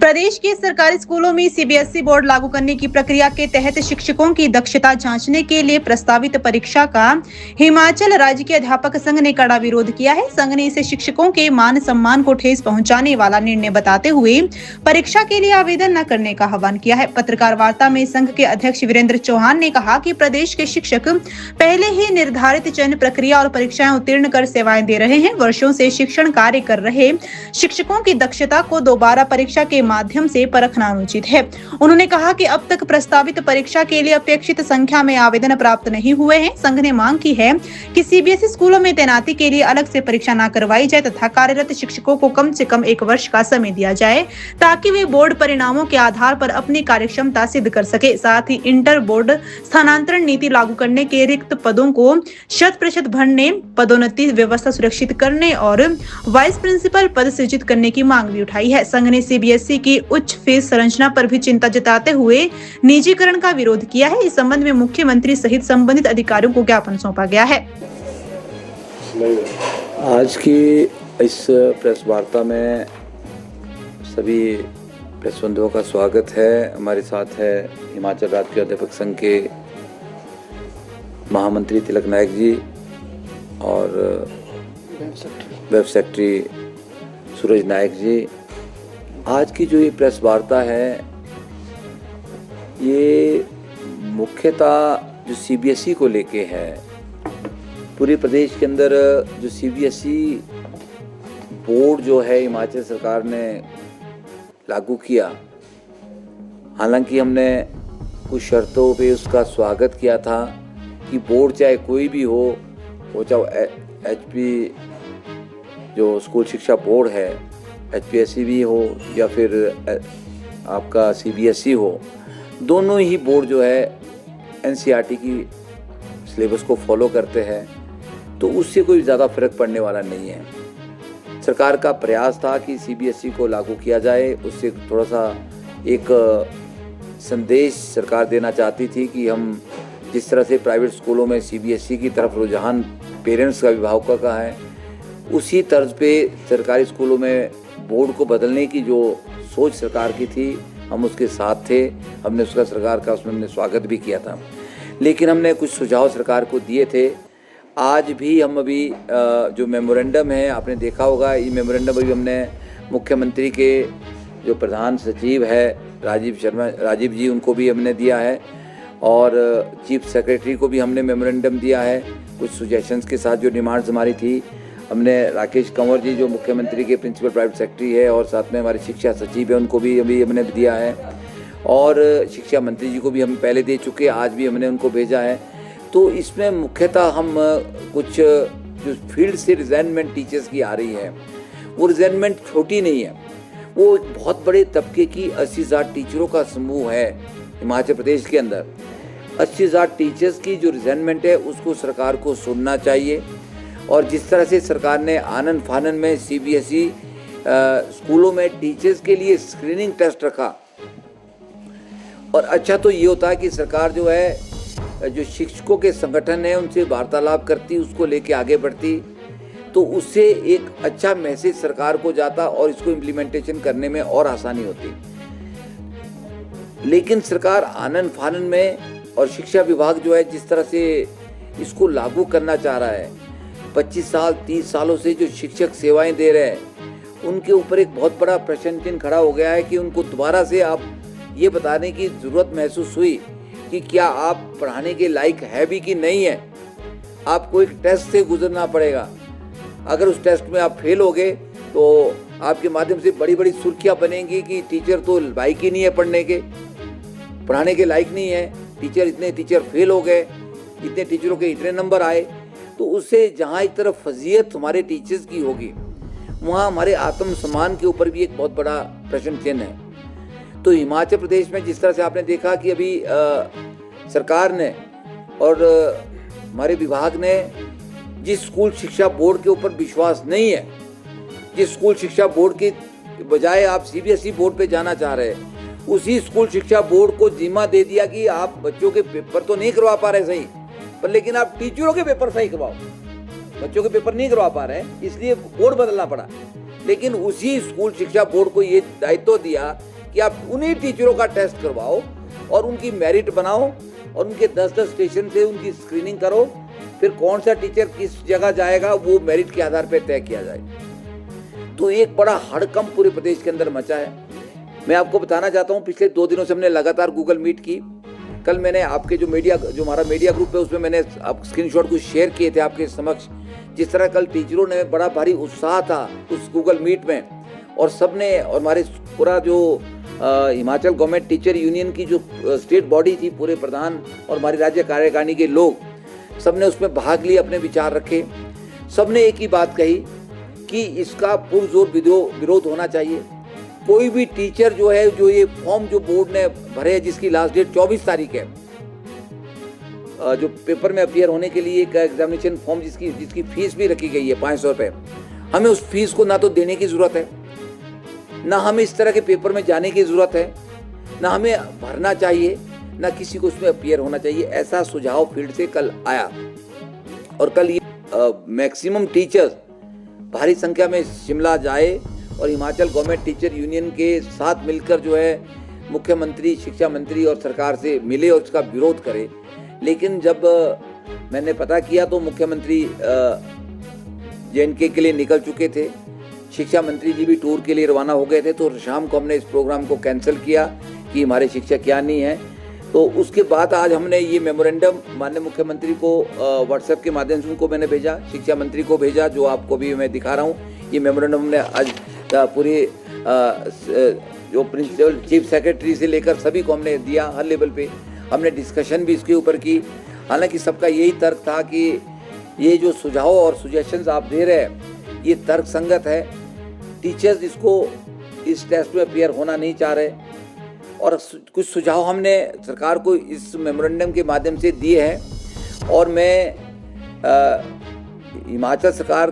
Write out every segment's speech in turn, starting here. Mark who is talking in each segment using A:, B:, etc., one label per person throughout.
A: प्रदेश के सरकारी स्कूलों में सीबीएसई बोर्ड लागू करने की प्रक्रिया के तहत शिक्षकों की दक्षता जांचने के लिए प्रस्तावित परीक्षा का हिमाचल राज्य के अध्यापक संघ ने कड़ा विरोध किया है। संघ ने इसे शिक्षकों के मान सम्मान को ठेस पहुंचाने वाला निर्णय बताते हुए परीक्षा के लिए आवेदन न करने का आह्वान किया है। पत्रकार वार्ता में संघ के अध्यक्ष वीरेंद्र चौहान ने कहा कि प्रदेश के शिक्षक पहले ही निर्धारित चयन प्रक्रिया और परीक्षाएं उत्तीर्ण कर सेवाएं दे रहे हैं। वर्षों से शिक्षण कार्य कर रहे शिक्षकों की दक्षता को दोबारा परीक्षा के माध्यम से परखना अनुचित है। उन्होंने कहा कि अब तक प्रस्तावित परीक्षा के लिए अपेक्षित संख्या में आवेदन प्राप्त नहीं हुए हैं। संघ ने मांग की है कि सीबीएसई स्कूलों में तैनाती के लिए अलग से परीक्षा न करवाई जाए तथा कार्यरत शिक्षकों को कम से कम 1 वर्ष का समय दिया जाए ताकि वे बोर्ड परिणामों के आधार पर अपनी कार्यक्षमता सिद्ध कर सके। साथ ही इंटर बोर्ड स्थानांतरण नीति लागू करने के रिक्त पदों को 100% भरने, पदोन्नति व्यवस्था सुरक्षित करने और वाइस प्रिंसिपल पद सृजित करने की मांग भी उठाई है। संघ ने सीबीएसई की उच्च फीस संरचना पर भी चिंता जताते हुए निजीकरण का विरोध किया है। इस संबंध में मुख्यमंत्री सहित संबंधित अधिकारियों को ज्ञापन सौंपा गया है।
B: आज की इस प्रेस वार्ता में सभी प्रेस बंधुओं का स्वागत है। हमारे साथ है हिमाचल राज्य के अध्यापक संघ के महामंत्री तिलक नायक जी और वेब सेक्रेटरी सूरज नायक जी। आज की जो ये प्रेस वार्ता है ये मुख्यतः जो सीबीएसई को लेके है। पूरे प्रदेश के अंदर जो सीबीएसई बोर्ड जो है हिमाचल सरकार ने लागू किया, हालांकि हमने कुछ शर्तों पे उसका स्वागत किया था कि बोर्ड चाहे कोई भी हो, वो चाहे एचपी जो स्कूल शिक्षा बोर्ड है, एचपीएससी भी हो या फिर आपका सीबीएसई हो, दोनों ही बोर्ड जो है एनसीईआरटी की सिलेबस को फॉलो करते हैं, तो उससे कोई ज़्यादा फर्क पड़ने वाला नहीं है। सरकार का प्रयास था कि सीबीएसई को लागू किया जाए, उससे थोड़ा सा एक संदेश सरकार देना चाहती थी कि हम जिस तरह से प्राइवेट स्कूलों में सीबीएसई की तरफ रुझान पेरेंट्स का, अभिभावकों का है, उसी तर्ज पे सरकारी स्कूलों में बोर्ड को बदलने की जो सोच सरकार की थी, हम उसके साथ थे। हमने उसका सरकार का उसमें हमने स्वागत भी किया था, लेकिन हमने कुछ सुझाव सरकार को दिए थे। आज भी हम अभी जो मेमोरेंडम है, आपने देखा होगा, ये मेमोरेंडम अभी हमने मुख्यमंत्री के जो प्रधान सचिव है राजीव जी, उनको भी हमने दिया है और चीफ सेक्रेटरी को भी हमने मेमोरेंडम दिया है कुछ सुजेशंस के साथ। जो डिमांड्स हमारी थी, हमने राकेश कंवर जी जो मुख्यमंत्री के प्रिंसिपल प्राइवेट सेक्रेटरी है और साथ में हमारे शिक्षा सचिव है, उनको भी अभी हमने दिया है और शिक्षा मंत्री जी को भी हम पहले दे चुके, आज भी हमने उनको भेजा है। तो इसमें मुख्यतः हम कुछ जो फील्ड से रिजाइनमेंट टीचर्स की आ रही है, वो रिजाइनमेंट छोटी नहीं है, वो बहुत बड़े तबके की 80,000 टीचरों का समूह है हिमाचल प्रदेश के अंदर। 80,000 टीचर्स की जो रिजाइनमेंट है उसको सरकार को सुनना चाहिए। और जिस तरह से सरकार ने आनन फानन में सीबीएसई स्कूलों में टीचर्स के लिए स्क्रीनिंग टेस्ट रखा, और अच्छा तो ये होता है कि सरकार जो है जो शिक्षकों के संगठन है उनसे वार्तालाप करती, उसको लेके आगे बढ़ती, तो उससे एक अच्छा मैसेज सरकार को जाता और इसको इम्प्लीमेंटेशन करने में और आसानी होती। लेकिन सरकार आनन फानन में और शिक्षा विभाग जो है जिस तरह से इसको लागू करना चाह रहा है, 25 साल 30 सालों से जो शिक्षक सेवाएं दे रहे हैं, उनके ऊपर एक बहुत बड़ा प्रश्न चिन्ह खड़ा हो गया है कि उनको दोबारा से आप ये बताने की ज़रूरत महसूस हुई कि क्या आप पढ़ाने के लायक है भी कि नहीं है। आपको एक टेस्ट से गुजरना पड़ेगा। अगर उस टेस्ट में आप फेल हो गए तो आपके माध्यम से बड़ी बड़ी सुर्खियाँ बनेंगी कि टीचर तो लायक ही नहीं है पढ़ाने के लायक नहीं है, इतने टीचर फेल हो गए, इतने टीचरों के इतने नंबर आए। तो उससे जहाँ एक तरफ फजीयत हमारे टीचर्स की होगी, वहाँ हमारे आत्मसम्मान के ऊपर भी एक बहुत बड़ा प्रश्न चिन्ह है। तो हिमाचल प्रदेश में जिस तरह से आपने देखा कि अभी सरकार ने और हमारे विभाग ने जिस स्कूल शिक्षा बोर्ड के ऊपर विश्वास नहीं है, जिस स्कूल शिक्षा बोर्ड के बजाय आप सीबीएसई बोर्ड पे जाना चाह रहे हैं, उसी स्कूल शिक्षा बोर्ड को जिम्मा दे दिया कि आप बच्चों के पेपर तो नहीं करवा पा रहे सही, पर लेकिन आप टीचरों के पेपर सही करवाओ। बच्चों के पेपर नहीं करवा पा रहे हैं, इसलिए बोर्ड बदलना पड़ा। लेकिन उसी स्कूल शिक्षा बोर्ड को ये दायित्व दिया कि आप उन्हीं टीचरों का टेस्ट करवाओ और उनकी मेरिट बनाओ और उनके 10-10 स्टेशन से उनकी स्क्रीनिंग करो, फिर कौन सा टीचर किस जगह जाएगा वो मेरिट के आधार पर तय किया जाए। तो एक बड़ा हड़कंप पूरे प्रदेश के अंदर मचा है। मैं आपको बताना चाहता हूँ, पिछले 2 दिनों से हमने लगातार गूगल मीट की। कल मैंने आपके जो हमारा मीडिया ग्रुप है उसमें मैंने आप स्क्रीनशॉट कुछ शेयर किए थे आपके समक्ष। जिस तरह कल टीचरों ने बड़ा भारी उत्साह था उस गूगल मीट में, और सबने, और हमारे पूरा जो हिमाचल गवर्नमेंट टीचर यूनियन की जो स्टेट बॉडी थी, पूरे प्रधान और हमारी राज्य कार्यकारिणी के लोग, सबने उसमें भाग लिए, अपने विचार रखे। सबने एक ही बात कही कि इसका पुरजोर विरोध होना चाहिए। कोई भी टीचर जो है, जो ये फॉर्म जो बोर्ड ने भरे, जिसकी लास्ट डेट 24 तारीख है, जो पेपर में अपीयर होने के लिए एक एग्जामिनेशन फॉर्म जिसकी फीस भी रखी गई है 500 रुपये, हमें उस फीस को ना तो देने की ज़रूरत है, ना हमें इस तरह के पेपर में जाने की ज़रूरत है, ना हमें भरना चाहिए, ना किसी को उसमें अपीयर होना चाहिए। ऐसा सुझाव फील्ड से कल आया। और कल ये मैक्सिमम टीचर्स भारी संख्या में शिमला जाए और हिमाचल गवर्नमेंट टीचर यूनियन के साथ मिलकर जो है मुख्यमंत्री, शिक्षा मंत्री और सरकार से मिले और इसका विरोध करे। लेकिन जब मैंने पता किया तो मुख्यमंत्री J&K के लिए निकल चुके थे, शिक्षा मंत्री जी भी टूर के लिए रवाना हो गए थे। तो शाम को हमने इस प्रोग्राम को कैंसिल किया कि हमारे शिक्षक यहाँ नहीं है। तो उसके बाद आज हमने ये मेमोरेंडम माननीय मुख्यमंत्री को व्हाट्सएप के माध्यम से उनको मैंने भेजा, शिक्षा मंत्री को भेजा, जो आपको भी मैं दिखा रहा हूँ। ये मेमोरेंडम हमने आज पूरे जो प्रिंसिपल, चीफ सेक्रेटरी से लेकर सभी को हमने दिया, हर लेवल पे हमने डिस्कशन भी इसके ऊपर की। हालांकि सबका यही तर्क था कि ये जो सुझाव और सजेशंस आप दे रहे हैं ये तर्क संगत है। टीचर्स इसको इस टेस्ट में अपीयर होना नहीं चाह रहे, और कुछ सुझाव हमने सरकार को इस मेमोरेंडम के माध्यम से दिए हैं। और मैं हिमाचल सरकार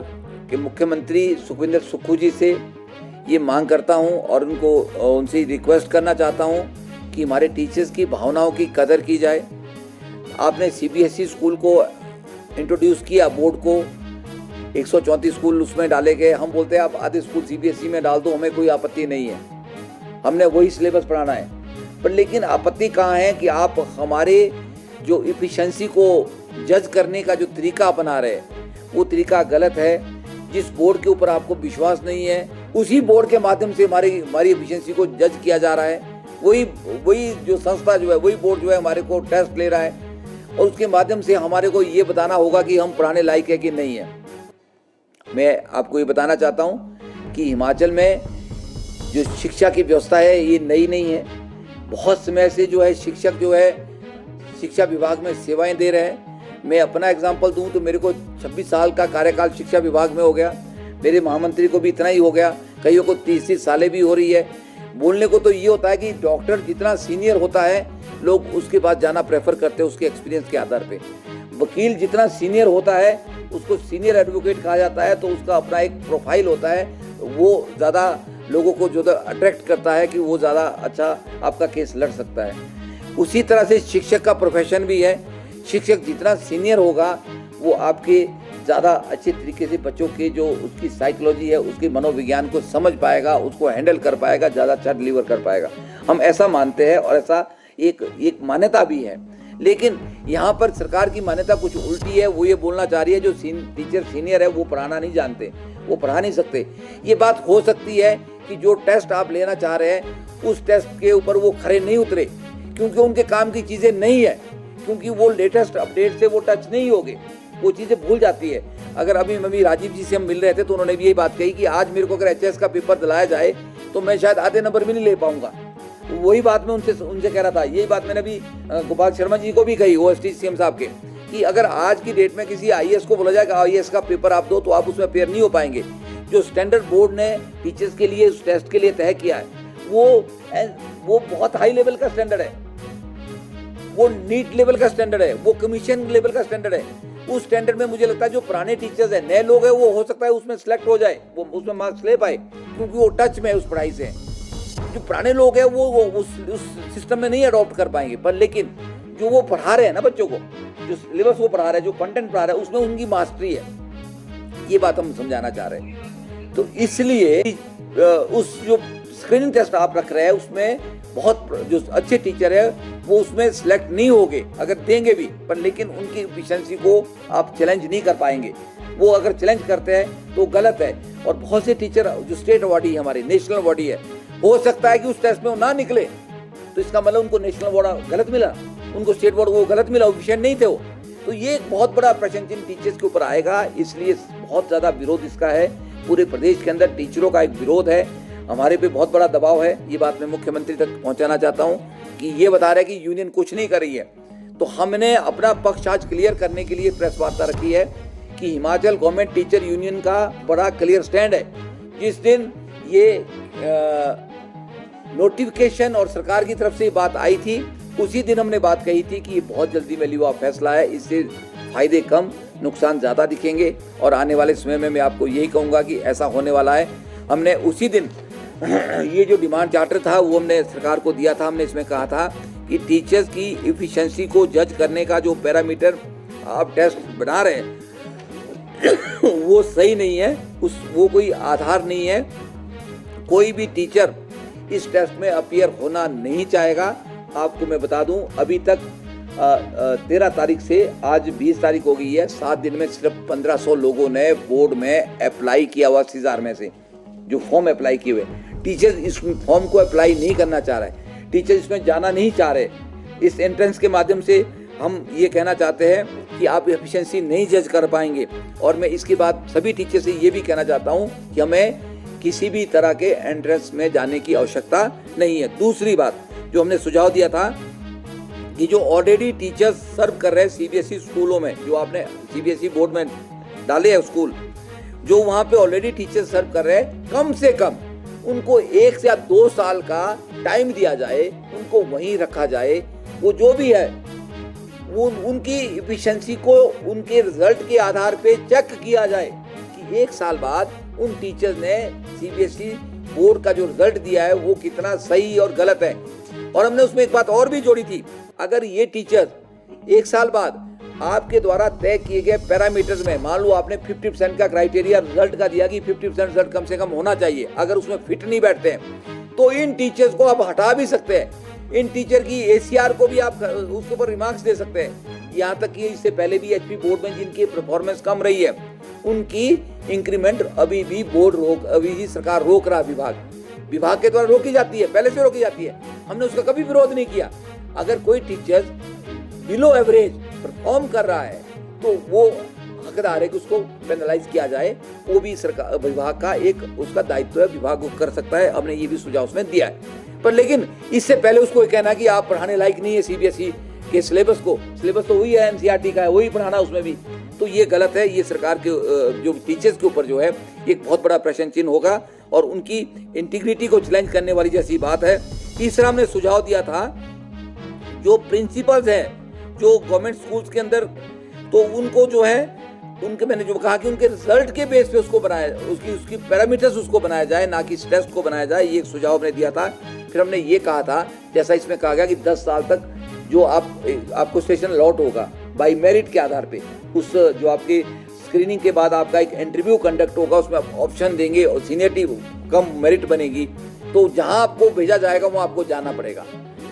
B: के मुख्यमंत्री सुखविंदर सुक्खू जी से ये मांग करता हूँ और उनसे रिक्वेस्ट करना चाहता हूँ कि हमारे टीचर्स की भावनाओं की कदर की जाए। आपने CBSE स्कूल को इंट्रोड्यूस किया, बोर्ड को 134 स्कूल उसमें डाले गए। हम बोलते हैं आप आधे स्कूल CBSE में डाल दो, हमें कोई आपत्ति नहीं है, हमने वही सिलेबस पढ़ाना है। पर लेकिन आपत्ति कहाँ है कि आप हमारे जो इफिशिएंसी को जज करने का जो तरीका अपना रहे वो तरीका गलत है। जिस बोर्ड के ऊपर आपको विश्वास नहीं है उसी बोर्ड के माध्यम से हमारी इफिशिएंसी को जज किया जा रहा है। वही जो संस्था जो है, वही बोर्ड जो है हमारे को टेस्ट ले रहा है, और उसके माध्यम से हमारे को ये बताना होगा कि हम पढ़ाने लायक है कि नहीं है। मैं आपको ये बताना चाहता हूँ कि हिमाचल में जो शिक्षा की व्यवस्था है ये नई नहीं है। बहुत समय से जो है शिक्षक जो है शिक्षा विभाग में सेवाएं दे रहे हैं। मैं अपना एग्जांपल दूं तो मेरे को 26 साल का कार्यकाल शिक्षा विभाग में हो गया, मेरे महामंत्री को भी इतना ही हो गया, कईयों को 30 सालें भी हो रही है। बोलने को तो ये होता है कि डॉक्टर जितना सीनियर होता है लोग उसके पास जाना प्रेफर करते हैं उसके एक्सपीरियंस के आधार पे। वकील जितना सीनियर होता है उसको सीनियर एडवोकेट कहा जाता है, तो उसका अपना एक प्रोफाइल होता है, वो ज़्यादा लोगों को जो अट्रैक्ट करता है कि वो ज़्यादा अच्छा आपका केस लड़ सकता है। उसी तरह से शिक्षक का प्रोफेशन भी है। शिक्षक जितना सीनियर होगा वो आपके ज़्यादा अच्छे तरीके से बच्चों के जो उसकी साइकोलॉजी है, उसके मनोविज्ञान को समझ पाएगा, उसको हैंडल कर पाएगा, ज़्यादा अच्छा डिलीवर कर पाएगा। हम ऐसा मानते हैं और ऐसा एक मान्यता भी है। लेकिन यहाँ पर सरकार की मान्यता कुछ उल्टी है। वो ये बोलना चाह रही है जो टीचर सीनियर है वो पढ़ाना नहीं जानते, वो पढ़ा नहीं सकते। ये बात हो सकती है कि जो टेस्ट आप लेना चाह रहे हैं उस टेस्ट के ऊपर वो खरे नहीं उतरे, क्योंकि उनके काम की चीज़ें नहीं है, क्योंकि वो लेटेस्ट अपडेट से वो टच नहीं होगे, वो चीज़ें भूल जाती है। अगर अभी राजीव जी से हम मिल रहे थे तो उन्होंने भी यही बात कही कि आज मेरे को अगर HS का पेपर दिलाया जाए तो मैं शायद आधे नंबर भी नहीं ले पाऊंगा। वही बात मैं उनसे कह रहा था। यही बात मैंने अभी गोपाल शर्मा जी को भी कही, OST CM साहब के, कि अगर आज की डेट में किसी IAS को बोला जाए कि IAS का पेपर आप दो तो आप उसमें अपेयर नहीं हो पाएंगे। जो स्टैंडर्ड बोर्ड ने टीचर्स के लिए उस टेस्ट के लिए तय किया है वो बहुत हाई लेवल का स्टैंडर्ड है, वो नीट लेवल का स्टैंडर्ड है, वो कमीशन लेवल का स्टैंडर्ड है। उस स्टैंडर्ड में मुझे लगता है जो पुराने टीचर्स हैं, नए लोग हैं, वो हो सकता है उसमें सिलेक्ट हो जाए, वो उसमें मार्क्स ले पाए, क्योंकि वो टच में है उस पढ़ाई से। जो पुराने लोग हैं वो उस सिस्टम में नहीं अडॉप्ट कर पाएंगे। पर लेकिन जो वो पढ़ा रहे हैं ना बच्चों को, जो सिलेबस वो पढ़ा रहे हैं, जो कंटेंट पढ़ा रहे हैं, उसमें उनकी मास्टरी है। ये बात हम समझाना चाह रहे हैं। तो इसलिए उस जो स्क्रीनिंग टेस्ट आप रख रहे हैं, उसमें बहुत जो अच्छे टीचर है वो उसमें सिलेक्ट नहीं होंगे, अगर देंगे भी, पर लेकिन उनकी एफिशिएंसी को आप चैलेंज नहीं कर पाएंगे। वो अगर चैलेंज करते हैं तो गलत है। और बहुत से टीचर जो स्टेट अवार्डी है, हमारी नेशनल अवार्डी है, हो सकता है कि उस टेस्ट में वो ना निकले, तो इसका मतलब उनको नेशनल अवार्ड गलत मिला, उनको स्टेट अवार्ड वो गलत मिला, एफिशिएंट नहीं थे वो। तो ये एक बहुत बड़ा प्रश्न चिन्ह टीचर्स के ऊपर आएगा। इसलिए बहुत ज़्यादा विरोध इसका है, पूरे प्रदेश के अंदर टीचरों का एक विरोध है, हमारे पे बहुत बड़ा दबाव है। ये बात मैं मुख्यमंत्री तक पहुंचाना चाहता हूं कि ये बता रहा है कि यूनियन कुछ नहीं कर रही है। तो हमने अपना पक्ष आज क्लियर करने के लिए प्रेस वार्ता रखी है कि हिमाचल गवर्नमेंट टीचर यूनियन का बड़ा क्लियर स्टैंड है। जिस दिन ये नोटिफिकेशन और सरकार की तरफ से ये बात आई थी, उसी दिन हमने बात कही थी कि ये बहुत जल्दी में लिया हुआ फैसला है, इससे फायदे कम नुकसान ज़्यादा दिखेंगे। और आने वाले समय में मैं आपको यही कहूँगा कि ऐसा होने वाला है। हमने उसी दिन ये जो डिमांड चार्टर था वो हमने सरकार को दिया था। हमने इसमें कहा था कि टीचर्स की एफिशिएंसी को जज करने का जो पैरामीटर आप टेस्ट बना रहे हैं वो सही नहीं है, वो कोई आधार नहीं है। कोई भी टीचर इस टेस्ट में अपीयर होना नहीं चाहेगा। आपको मैं बता दूं, अभी तक 13 तारीख से आज 20 तारीख हो गई है, 7 दिन में सिर्फ 1500 लोगों ने बोर्ड में अप्लाई किया हुआ 80,000 में से जो फॉर्म अप्लाई किए हुए। टीचर्स इस फॉर्म को अप्लाई नहीं करना चाह रहे, टीचर इसमें जाना नहीं चाह रहे। इस एंट्रेंस के माध्यम से हम ये कहना चाहते हैं कि आप एफिशिएंसी नहीं जज कर पाएंगे। और मैं इसके बाद सभी टीचर से ये भी कहना चाहता हूँ कि हमें किसी भी तरह के एंट्रेंस में जाने की आवश्यकता नहीं है। दूसरी बात जो हमने सुझाव दिया था कि जो ऑलरेडी टीचर्स सर्व कर रहे हैं सीबीएसई स्कूलों में, जो आपने सीबीएसई बोर्ड में डाले हैं स्कूल, जो वहाँ पे ऑलरेडी टीचर सर्व कर रहे हैं, कम से कम उनको 1 से 2 साल का टाइम दिया जाए, उनको वहीं रखा जाए। वो जो भी है वो उनकी एफिशिएंसी को उनके रिजल्ट के आधार पे चेक किया जाए कि 1 साल बाद उन टीचर्स ने सीबीएसई बोर्ड का जो रिजल्ट दिया है वो कितना सही और गलत है। और हमने उसमें एक बात और भी जोड़ी थी, अगर ये टीचर 1 साल बाद आपके द्वारा तय किए गए पैरामीटर्स में, मान लो आपने 50% का क्राइटेरिया रिजल्ट का दिया कि 50% रिजल्ट कम से कम होना चाहिए, अगर उसमें फिट नहीं बैठते हैं तो इन टीचर्स को आप हटा भी सकते हैं। इन टीचर की एसीआर को भी आप उसके ऊपर रिमार्क्स दे सकते हैं। यहाँ तक कि इससे पहले भी एचपी बोर्ड में जिनकी परफॉर्मेंस कम रही है उनकी इंक्रीमेंट अभी भी सरकार रोक रहा है। विभाग के द्वारा रोकी जाती है, पहले से रोकी जाती है। हमने उसका कभी विरोध नहीं किया। अगर कोई टीचर बिलो एवरेज परफॉर्म कर रहा है तो वो हकदार है कि उसको पेनलाइज किया जाए। वो भी सरकार विभाग का एक उसका दायित्व है, विभाग वो कर सकता है। हमने ये भी सुझाव उसमें दिया है। पर लेकिन इससे पहले उसको कहना कि आप पढ़ाने लायक नहीं है सीबीएसई के सिलेबस तो वही है, एनसीईआरटी का है, वही पढ़ाना उसमें भी, तो ये गलत है। ये सरकार के जो टीचर्स के ऊपर जो है एक बहुत बड़ा प्रश्न चिन्ह होगा और उनकी इंटीग्रिटी को चैलेंज करने वाली जैसी बात है। तीसरा हमने सुझाव दिया था, जो प्रिंसिपल्स हैं जो गवर्नमेंट स्कूल्स के अंदर, तो उनको जो है उनके, मैंने जो कहा कि उनके रिजल्ट के बेस पे उसको बनाया, उसकी पैरामीटर्स उसको बनाया जाए, ना कि इस टेस्ट को बनाया जाए। ये एक सुझाव हमने दिया था। फिर हमने ये कहा था, जैसा इसमें कहा गया कि 10 साल तक जो आपको स्टेशन अलॉट होगा बाय मेरिट के आधार पे, उस जो आपकी स्क्रीनिंग के बाद आपका एक इंटरव्यू कंडक्ट होगा, उसमें आप ऑप्शन देंगे और सीनियरिटी कम मेरिट बनेगी, तो जहां आपको भेजा जाएगा वहां आपको जाना पड़ेगा।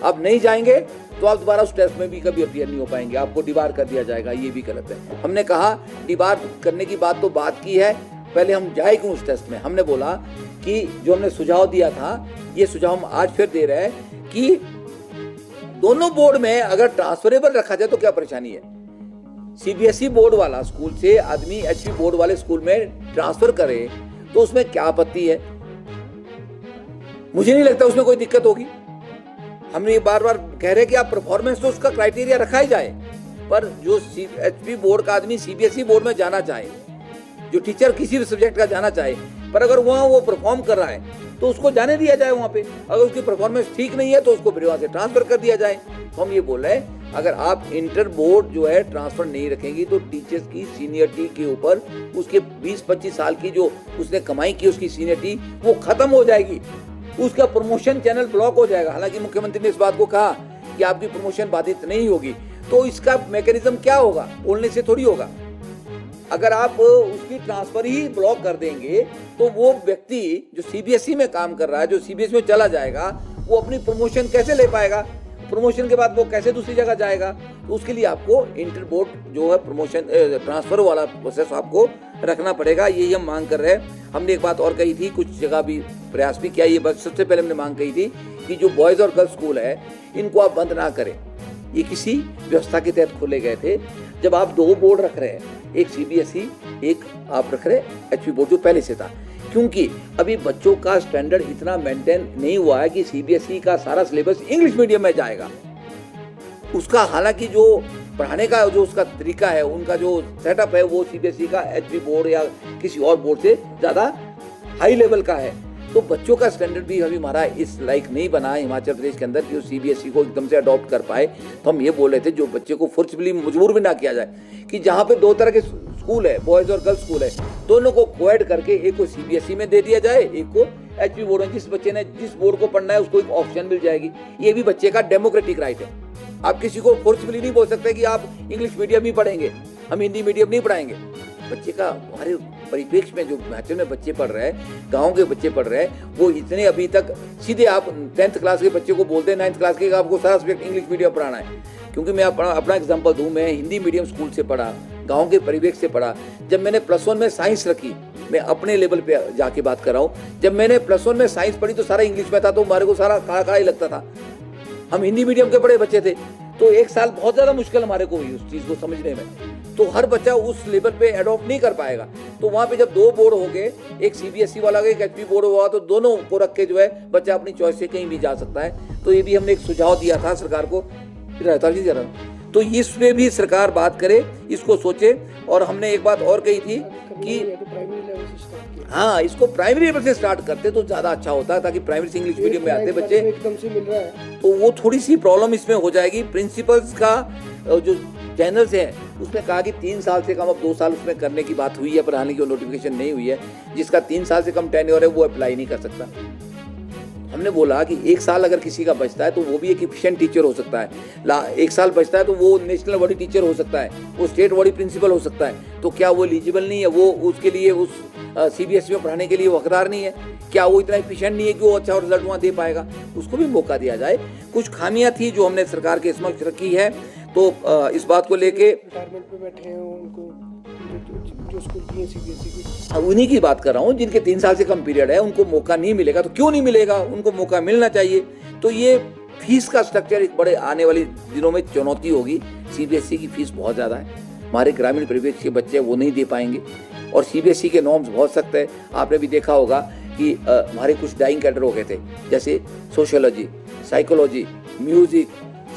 B: आप नहीं जाएंगे तो आप दोबारा उस टेस्ट में भी कभी अपीयर नहीं हो पाएंगे, आपको डिबार कर दिया जाएगा। ये भी गलत है। हमने कहा डिबार करने की बात तो बात की है, पहले हम जाए क्यों उस टेस्ट में। हमने बोला कि जो हमने सुझाव दिया था, ये सुझाव हम आज फिर दे रहे हैं कि दोनों बोर्ड में अगर ट्रांसफरेबल रखा जाए तो क्या परेशानी है। सीबीएसई बोर्ड वाला स्कूल से आदमी एचपी बोर्ड वाले स्कूल में ट्रांसफर करे तो उसमें क्या आपत्ति है। मुझे नहीं लगता उसमें कोई दिक्कत होगी। हमने ये बार बार कह रहे कि आप परफॉर्मेंस तो उसका क्राइटेरिया रखा ही जाए, पर जो एचपी बोर्ड का आदमी सीबीएसई बोर्ड में जाना चाहे, जो टीचर किसी भी सब्जेक्ट का जाना चाहे, पर अगर वहाँ वो परफॉर्म कर रहा है तो उसको जाने दिया जाए वहाँ पे। अगर उसकी परफॉर्मेंस ठीक नहीं है तो उसको फिर वहाँ से ट्रांसफर कर दिया जाए। तो हम ये बोल रहे हैं, अगर आप इंटर बोर्ड जो है ट्रांसफर नहीं रखेंगी तो टीचर्स की सीनियरिटी के ऊपर उसके 20-25 साल की जो उसने कमाई की उसकी सीनियरिटी वो खत्म हो जाएगी, उसका प्रमोशन चैनल ब्लॉक हो जाएगा। हालांकि मुख्यमंत्री ने इस बात को कहा कि आपकी प्रमोशन बाधित नहीं होगी, तो इसका मैकेनिज्म क्या होगा, बोलने से थोड़ी होगा। अगर आप उसकी ट्रांसफर ही ब्लॉक कर देंगे तो वो व्यक्ति जो सीबीएसई में काम कर रहा है, जो सीबीएसई में चला जाएगा, वो अपनी प्रमोशन कैसे ले पाएगा? प्रमोशन के बाद वो कैसे दूसरी जगह जाएगा? तो उसके लिए आपको इंटर बोर्ड जो है प्रमोशन ट्रांसफर वाला प्रोसेस आपको रखना पड़ेगा। यही हम मांग कर रहे हैं। हमने एक बात और कही थी, कुछ जगह भी प्रयास भी किया। ये बस सबसे पहले हमने मांग कही थी कि जो बॉयज़ और गर्ल्स स्कूल है इनको आप बंद ना करें। ये किसी व्यवस्था के तहत खोले गए थे। जब आप दो बोर्ड रख रहे हैं, एक सीबीएसई, एक आप रख रहे हैं एचपी बोर्ड जो पहले से था, क्योंकि अभी बच्चों का स्टैंडर्ड इतना मेंटेन नहीं हुआ है कि सीबीएसई का सारा सिलेबस इंग्लिश मीडियम में जाएगा। उसका हालांकि जो पढ़ाने का जो उसका तरीका है, उनका जो सेटअप है, वो सीबीएसई का एचपी बोर्ड या किसी और बोर्ड से ज़्यादा हाई लेवल का है। तो बच्चों का स्टैंडर्ड भी अभी हमारा इस लायक नहीं बना है हिमाचल प्रदेश के अंदर कि वो सीबीएसई को एकदम से अडॉप्ट कर पाए। तो हम ये बोल रहे थे जो बच्चे को फोर्सफुली मजबूर भी ना किया जाए, कि जहाँ पे दो तरह के स्कूल है, बॉयज़ और गर्ल्स स्कूल है, दोनों को कोएड करके एक को सीबीएसई में दे दिया जाए, एक को एचपी बोर्ड में। जिस बच्चे ने जिस बोर्ड को पढ़ना है उसको एक ऑप्शन मिल जाएगी। ये भी बच्चे का डेमोक्रेटिक राइट है। आप किसी को फोर्सफुली नहीं बोल सकते कि आप इंग्लिश मीडियम ही पढ़ेंगे, हम हिंदी मीडियम नहीं पढ़ाएंगे। बच्चे का हमारे परिप्रेक्ष्य में जो हिमाचल में बच्चे पढ़ रहे हैं, गाँव के बच्चे पढ़ रहे हैं, वो इतने अभी तक सीधे आप 10th क्लास के बच्चे को बोलते हैं 9th क्लास के आपको सारा सब्जेक्ट इंग्लिश मीडियम पढ़ाना है। क्योंकि मैं अपना एग्जांपल दूं, मैं हिंदी मीडियम स्कूल से पढ़ा, गांव के परिवेश से पढ़ा। जब मैंने +1 में साइंस रखी, मैं अपने लेवल पे जाके बात कर रहा हूँ, जब मैंने +1 में साइंस पढ़ी तो सारा इंग्लिश में था, तो हमारे को सारा काला ही लगता था। हम हिंदी मीडियम के बड़े बच्चे थे, तो एक साल बहुत ज़्यादा मुश्किल हमारे को हुई उस चीज़ को समझने में। तो हर बच्चा उस लेवल पे एडॉप्ट नहीं कर पाएगा। तो वहाँ पे जब दो बोर्ड हो गए, एक सीबीएसई वाला एक एचपी बोर्ड हुआ, तो दोनों को रख के जो है बच्चा अपनी चॉइस से कहीं भी जा सकता है। तो ये भी हमने एक सुझाव दिया था सरकार को। रहता जी जरा, तो इस पे भी सरकार बात करे, इसको सोचे। और हमने एक बात और कही थी कि हाँ, इसको प्राइमरी लेवल से स्टार्ट करते तो ज़्यादा अच्छा होता है, ताकि प्राइमरी से इंग्लिश मीडियम में आते बच्चे
C: एकदम से मिल रहा है
B: तो वो थोड़ी सी प्रॉब्लम इसमें हो जाएगी। प्रिंसिपल्स का जो चैनल्स हैं उसमें कहा कि 3 साल से कम, अब 2 साल उसमें करने की बात हुई है, पर हालांकि वो नोटिफिकेशन नहीं हुई है। जिसका 3 साल से कम टेन्योर है वो अप्लाई नहीं कर सकता। हमने बोला कि 1 साल अगर किसी का बचता है तो वो भी एक एफिशिएंट टीचर हो सकता है। 1 साल बचता है तो वो नेशनल बॉडी टीचर हो सकता है, वो स्टेट बॉडी प्रिंसिपल हो सकता है। तो क्या वो एलिजिबल नहीं है? वो उसके लिए उस सीबीएसई में पढ़ाने के लिए वो हकदार नहीं है? क्या वो इतना एफिशिएंट नहीं है कि वो अच्छा रिजल्ट वहाँ दे पाएगा? उसको भी मौका दिया जाए। कुछ खामियां थी जो हमने सरकार के समक्ष रखी है। तो इस बात को लेके
C: रिटायरमेंट पे बैठे हैं उनको जो स्कूल की सीबीएसई की,
B: उन्हीं की बात कर रहा हूँ जिनके 3 साल से कम पीरियड है, उनको मौका नहीं मिलेगा। तो क्यों नहीं मिलेगा? उनको मौका मिलना चाहिए। तो ये फीस का स्ट्रक्चर एक बड़े आने वाले दिनों में चुनौती होगी। सीबीएसई की फीस बहुत ज़्यादा है, हमारे ग्रामीण परिवेश के बच्चे वो नहीं दे पाएंगे। और सीबीएसई के नॉर्म्स बहुत सख्त है। आपने भी देखा होगा कि हमारे कुछ डाइंग कैडर हो गए थे, जैसे सोशियोलॉजी, साइकोलॉजी, म्यूजिक,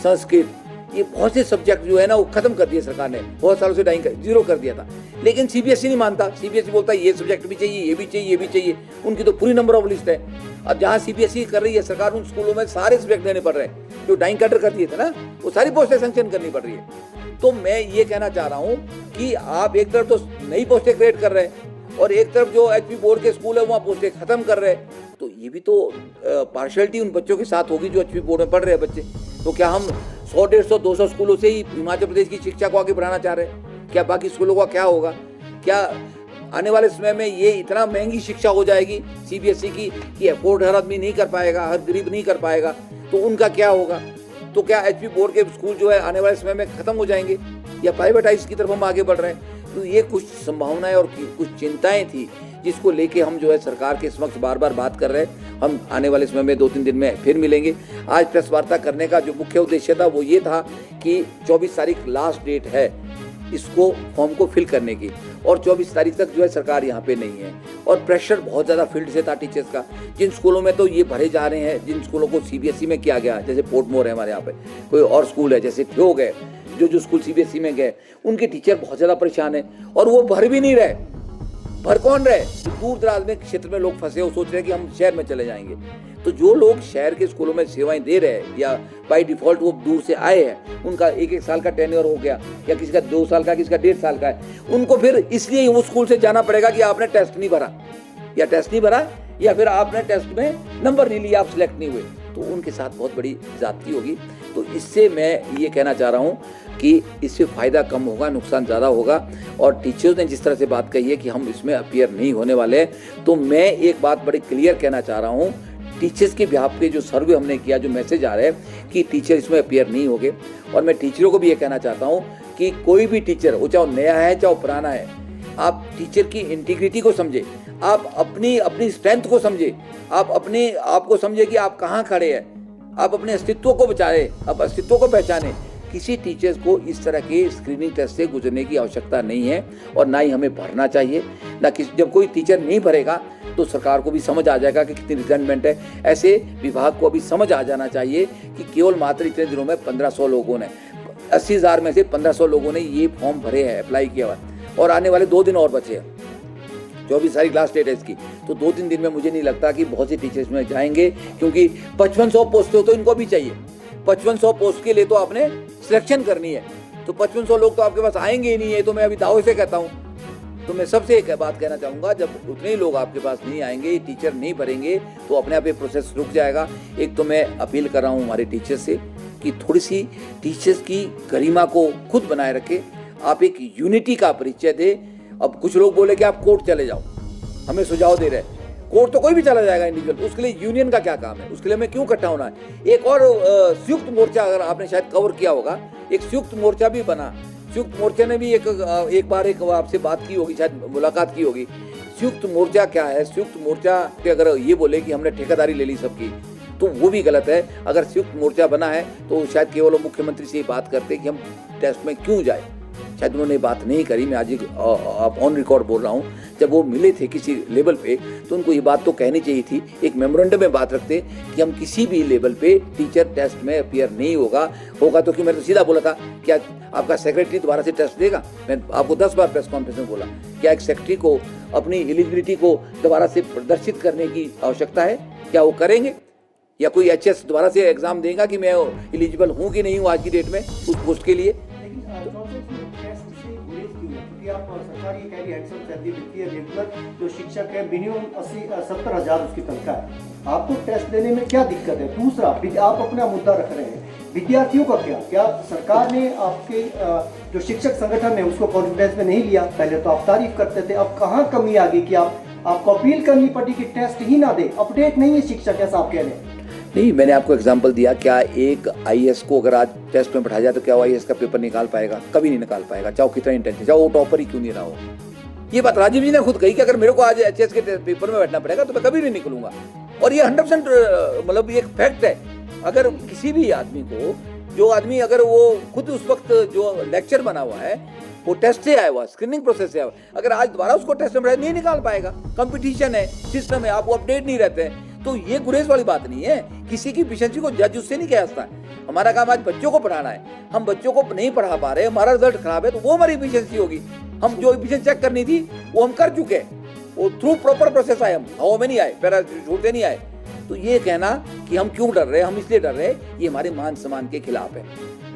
B: संस्कृत, ये बहुत से सब्जेक्ट जो है ना वो खत्म कर दिए सरकार ने। बहुत सालों से डाइंग जीरो कर दिया था, लेकिन सीबीएसई नहीं मानता। सीबीएसई बोलता है ये सब्जेक्ट भी चाहिए, ये भी चाहिए, ये भी चाहिए। उनकी तो पूरी नंबर ऑफ लिस्ट है। अब जहाँ सीबीएसई कर रही है सरकार, उन स्कूलों में सारे सब्जेक्ट देने पड़ रहे हैं। जो डाइंग कैडर कर दिए थे ना, वो सारी पोस्टें सैंक्शन करनी पड़ रही है। तो मैं ये कहना चाह रहा हूँ कि आप एक तरफ तो नई पोस्टें क्रिएट कर रहे हैं और एक तरफ जो एचपी बोर्ड के स्कूल है वहाँ पोस्टें खत्म कर रहे हैं। तो ये भी तो पार्शियलिटी उन बच्चों के साथ होगी जो एचपी बोर्ड में पढ़ रहे हैं बच्चे। तो क्या हम 100, 150, 200 स्कूलों से ही हिमाचल प्रदेश की शिक्षा को आगे बढ़ाना चाह रहे हैं? क्या बाकी स्कूलों का क्या होगा? क्या आने वाले समय में ये इतना महंगी शिक्षा हो जाएगी सीबीएसई की कि अफोर्ड हर आदमी नहीं कर पाएगा, हर गरीब नहीं कर पाएगा? तो उनका क्या होगा? तो क्या एचपी बोर्ड के स्कूल जो है आने वाले समय में खत्म हो जाएंगे, या प्राइवेटाइज की तरफ हम आगे बढ़ रहे हैं? तो ये कुछ संभावनाएं और कुछ चिंताएं थी जिसको लेके हम जो है सरकार के समक्ष बार बार बात कर रहे हैं। हम आने वाले समय में 2-3 दिन में फिर मिलेंगे। आज प्रेस वार्ता करने का जो मुख्य उद्देश्य था वो ये था कि 24 तारीख लास्ट डेट है इसको फॉर्म को फिल करने की, और 24 तारीख तक जो है सरकार यहाँ पे नहीं है। और प्रेशर बहुत ज़्यादा फील्ड से था टीचर्स का। जिन स्कूलों में तो ये भरे जा रहे हैं, जिन स्कूलों को सीबीएसई में किया गया, जैसे पोर्टमोर है हमारे यहाँ पे, कोई और स्कूल है जैसे ठियोग है, जो स्कूल सीबीएसई में गए उनके टीचर बहुत ज़्यादा परेशान है और वो भर भी नहीं रहे। भर कौन रहे? दूर दराज में क्षेत्र में लोग फंसे हो, सोच रहे हैं कि हम शहर में चले जाएंगे। तो जो लोग शहर के स्कूलों में सेवाएं दे रहे हैं या बाय डिफॉल्ट वो दूर से आए हैं, उनका 1-1 साल का टेन्योर हो गया, या किसी का 2 साल का, किसी का 1.5 साल का है, उनको फिर इसलिए वो स्कूल से जाना पड़ेगा कि आपने टेस्ट नहीं भरा, या फिर आपने टेस्ट में नंबर नहीं लिया, आप सिलेक्ट नहीं हुए। तो तो उनके साथ बहुत बड़ी ज़्यादती होगी। तो इससे मैं ये कहना चाह रहा हूँ कि इससे फ़ायदा कम होगा, नुकसान ज़्यादा होगा। और टीचर्स ने जिस तरह से बात कही है कि हम इसमें अपीयर नहीं होने वाले, तो मैं एक बात बड़ी क्लियर कहना चाह रहा हूँ, टीचर्स के बिहाफ पे जो सर्वे हमने किया, जो मैसेज आ रहा है कि टीचर इसमें अपीयर नहीं होंगे। और मैं टीचरों को भी ये कहना चाहता हूँ कि कोई भी टीचर, वो चाहे नया है चाहे पुराना है, आप टीचर की इंटीग्रिटी को समझे, आप अपनी स्ट्रेंथ को समझे, आप अपने आप को समझे कि आप कहाँ खड़े हैं, आप अपने अस्तित्व को बचाए, आप अस्तित्व को पहचाने। किसी टीचर्स को इस तरह के स्क्रीनिंग टेस्ट से गुजरने की आवश्यकता नहीं है और ना ही हमें भरना चाहिए। ना कि जब कोई टीचर नहीं भरेगा तो सरकार को भी समझ आ जाएगा कि कितनी रिजेंटमेंट है। ऐसे विभाग को अभी समझ आ जाना चाहिए कि केवल मात्र इतने दिनों में 1500 लोगों ने, 80,000 में से 1500 लोगों ने ये फॉर्म भरे हैं, अप्लाई किया हुआ, और आने वाले 2 दिन और बचे हैं, 24 तारीख लास्ट डेट है इसकी। तो 2-3 दिन में मुझे नहीं लगता कि बहुत से टीचर्स में जाएंगे, क्योंकि 5500 पोस्ट तो इनको भी चाहिए। 5500 पोस्ट के लिए तो आपने सिलेक्शन करनी है, तो 5500 लोग तो आपके पास आएंगे ही नहीं है। तो मैं अभी दावे से कहता हूँ, तो मैं सबसे एक बात कहना चाहूँगा, जब उतने ही लोग आपके पास नहीं आएंगे, टीचर नहीं भरेंगे, तो अपने आप ये प्रोसेस रुक जाएगा। एक तो मैं अपील कर रहा हूँ हमारे टीचर्स से कि थोड़ी सी टीचर्स की गरिमा को खुद बनाए रखें, आप एक यूनिटी का परिचय दें। अब कुछ लोग बोले कि आप कोर्ट चले जाओ, हमें सुझाव दे रहे हैं, कोर्ट तो कोई भी चला जाएगा इंडिविजुअल, उसके लिए यूनियन का क्या काम है, उसके लिए हमें क्यों इकट्ठा होना है। एक और संयुक्त मोर्चा, अगर आपने शायद कवर किया होगा, एक संयुक्त मोर्चा भी बना। संयुक्त मोर्चा ने भी एक बार आपसे बात की होगी, शायद मुलाकात की होगी। संयुक्त मोर्चा क्या है? संयुक्त मोर्चा के अगर ये बोले कि हमने ठेकेदारी ले ली सबकी, तो वो भी गलत है। अगर संयुक्त मोर्चा बना है तो शायद केवल मुख्यमंत्री से ही बात करते कि हम टेस्ट में क्यों जाए, शायद उन्होंने बात नहीं करी। मैं आज ऑन रिकॉर्ड बोल रहा हूँ, जब वो मिले थे किसी लेवल पे तो उनको ये बात तो कहनी चाहिए थी, एक मेमोरेंडम में बात रखते कि हम किसी भी लेवल पे टीचर टेस्ट में अपीयर नहीं होगा तो कि मैंने तो सीधा बोला था, क्या आपका सेक्रेटरी दोबारा से टेस्ट देगा? मैं आपको 10 बार प्रेस कॉन्फ्रेंस में बोला, क्या एक सेक्रेटरी को अपनी एलिजिबिलिटी को दोबारा से प्रदर्शित करने की आवश्यकता है? क्या वो करेंगे? या कोई HS दोबारा से एग्जाम देगा कि मैं एलिजिबल हूँ कि नहीं हूँ आज की डेट में उस पोस्ट के लिए?
D: आप सरकार ये कह रही है हैंडसम सैलरी देती है, रेगुलर जो शिक्षक है मिनिमम 70,000 उसकी तनख्वाह है, आपको टेस्ट देने में क्या दिक्कत है? दूसरा, आप अपना मुद्दा रख रहे हैं, विद्यार्थियों का क्या सरकार ने आपके जो शिक्षक संगठन है उसको कॉन्फिडेंस में नहीं लिया? पहले तो आप तारीफ करते थे, अब कहाँ कमी आ गई कि आपको अपील करनी पड़ी कि टेस्ट ही ना दे? अपडेट नहीं है शिक्षक, ऐसा आप कह रहे हैं?
B: नहीं, मैंने आपको एग्जांपल दिया, क्या एक IAS को अगर आज टेस्ट में बैठाया जाए तो क्या वो IAS का पेपर निकाल पाएगा? कभी नहीं निकाल पाएगा, चाहे कितना इंटेलिजेंट, चाहे वो टॉपर ही क्यों नहीं रहा हो। ये बात राजीव जी ने खुद कही कि अगर मेरे को आज HS के पेपर में बैठना पड़ेगा तो मैं कभी नहीं निकलूंगा। और ये 100% मतलब ये एक फैक्ट है। अगर किसी भी आदमी को, जो आदमी अगर वो खुद उस वक्त जो लेक्चर बना हुआ है वो टेस्ट से आया हुआ, स्क्रीनिंग प्रोसेस से आया हुआ, अगर आज दोबारा उसको टेस्ट में बैठा नहीं निकाल पाएगा। कंपटीशन है, सिस्टम है, आप वो अपडेट नहीं रहते हैं, तो ये गुरेज वाली बात नहीं है। किसी की एफिशिएंसी को जज उससे नहीं कह सकता है। हमारा काम आज बच्चों को पढ़ाना है, हम बच्चों को नहीं पढ़ा पा रहे, हमारा रिजल्ट खराब है, तो वो हमारी एफिशिएंसी होगी। हम जो एफिशिएंसी चेक करनी थी वो हम कर चुके हैं, वो थ्रू प्रॉपर प्रोसेस आए, हम हवा में नहीं आए, पैराशूट से नहीं आए। तो ये कहना कि हम क्यों डर रहे हैं, हम इसलिए डर रहे हैं, ये हमारे मान सम्मान के खिलाफ है।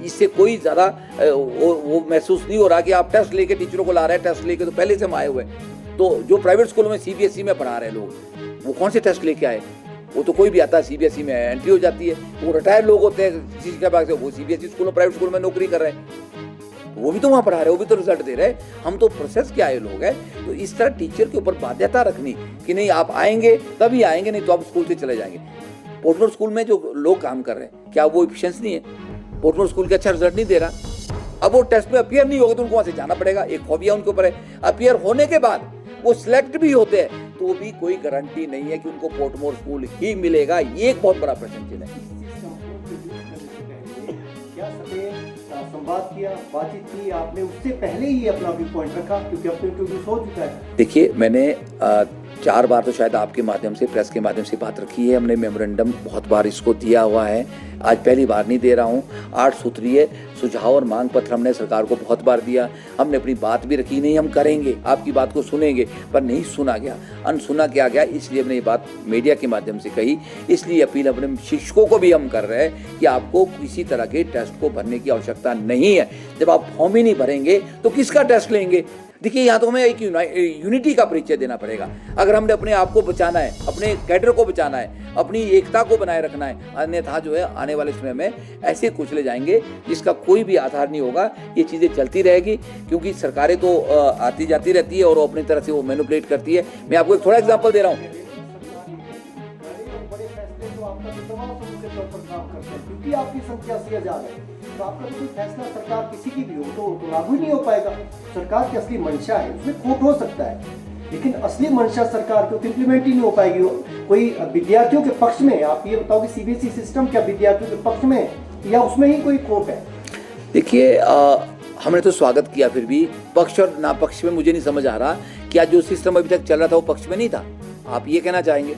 B: इससे कोई ज़्यादा वो महसूस नहीं हो रहा कि आप टेस्ट लेके टीचरों को ला रहे हैं, टेस्ट लेके तो पहले से हम आए हुए। तो जो प्राइवेट स्कूलों में CBSE में पढ़ा रहे हैं लोग, वो कौन से टेस्ट लेके आए? वो तो कोई भी आता है, CBSE में एंट्री हो जाती है, वो रिटायर्ड लोग होते हैं किसी के पास से, वो CBSE स्कूलों प्राइवेट स्कूल में नौकरी कर रहे हैं, वो भी तो वहाँ पढ़ा रहे हैं, वो भी तो रिजल्ट दे रहे हैं। हम तो प्रोसेस के आए लोग हैं। तो इस तरह टीचर के ऊपर बाध्यता रखनी कि नहीं आप आएंगे तभी आएंगे, नहीं तो आप स्कूल से चले जाएंगे। पोर्टमोर स्कूल में जो लोग काम कर रहे हैं, क्या वो एफिशिएंसी नहीं है? पोर्टमोर स्कूल का अच्छा रिजल्ट नहीं दे रहा, अब वो टेस्ट में अपीयर नहीं होगा तो उनको वहाँ से जाना पड़ेगा। एक फोबिया उनके ऊपर है। अपीयर होने के बाद वो सिलेक्ट भी होते हैं तो भी कोई गारंटी नहीं है कि उनको पोर्टमोर स्कूल ही मिलेगा। ये एक बहुत बड़ा प्रश्न चिन्ह है।
D: संवाद किया, बातचीत की आपने, उससे पहले ही अपना व्यू पॉइंट रखा, क्योंकि अब तो इंट्रोड्यूस हो चुका है।
B: देखिए, मैंने 4 बार तो शायद आपके माध्यम से, प्रेस के माध्यम से बात रखी है। हमने मेमोरेंडम बहुत बार इसको दिया हुआ है, आज पहली बार नहीं दे रहा हूँ। 8 सूत्रीय सुझाव और मांग पत्र हमने सरकार को बहुत बार दिया। हमने अपनी बात भी रखी, नहीं हम करेंगे, आपकी बात को सुनेंगे, पर नहीं सुना गया, अनसुना किया गया। इसलिए हमने ये बात मीडिया के माध्यम से कही। इसलिए अपील अपने शिक्षकों को भी हम कर रहे हैं कि आपको किसी तरह के टेस्ट को भरने की आवश्यकता नहीं है। जब आप फॉर्म ही नहीं भरेंगे तो किसका टेस्ट लेंगे? देखिए, यहाँ तो हमें एक यूनिटी का परिचय देना पड़ेगा। अगर हमने अपने आप को बचाना है, अपने कैडर को बचाना है, अपनी एकता को बनाए रखना है, अन्यथा जो है आने वाले समय में ऐसे कुचले जाएंगे जिसका कोई भी आधार नहीं होगा। ये चीज़ें चलती रहेगी क्योंकि सरकारें तो आती जाती रहती है और वो अपनी तरह से वो मैनिपुलेट करती है। मैं आपको एक थोड़ा एग्जाम्पल दे रहा हूँ।
D: बड़े फैसले तो आपका तो दबाव समूह के तौर पर काम करते हैं, क्योंकि आपकी संख्या 80,000 है, तो आपका तो कोई फैसला सरकार किसी की भी हो तो लागू ही नहीं हो पाएगा। सरकार की असली मंशा है, उसमें खोट हो सकता है, लेकिन असली मंशा सरकार को तो इम्प्लीमेंट ही नहीं हो पाएगी। कोई विद्यार्थियों के पक्ष में, आप ये बताओ कि सीबीएसई सिस्टम क्या विद्यार्थियों के पक्ष में है या उसमें ही कोई खोट है?
B: देखिए, हमने तो स्वागत किया, फिर भी पक्ष और ना पक्ष में मुझे नहीं समझ आ रहा। क्या जो सिस्टम अभी तक चल रहा था वो पक्ष में नहीं था? आप ये कहना चाहेंगे